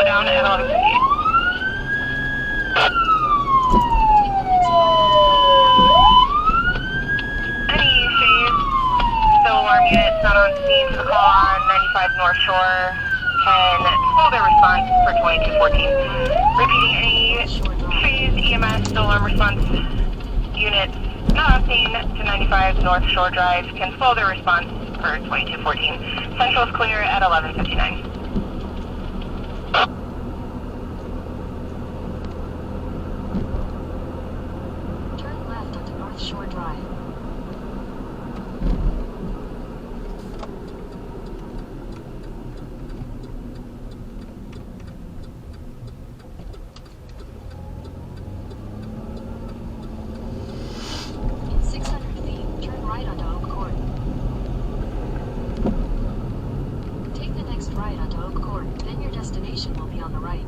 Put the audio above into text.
down at 11:58. Any phase, still alarm units not on scene for the call on 95 North Shore can hold their response for 2214. Repeating, any phase EMS still alarm response units not on scene to 95 North Shore Drive can slow their response for 2214. Central is clear at 11:59. Turn left onto North Shore Drive. In 600 feet, turn right onto Oak Court. Take the next right onto Oak Court, then your destination will be on the right.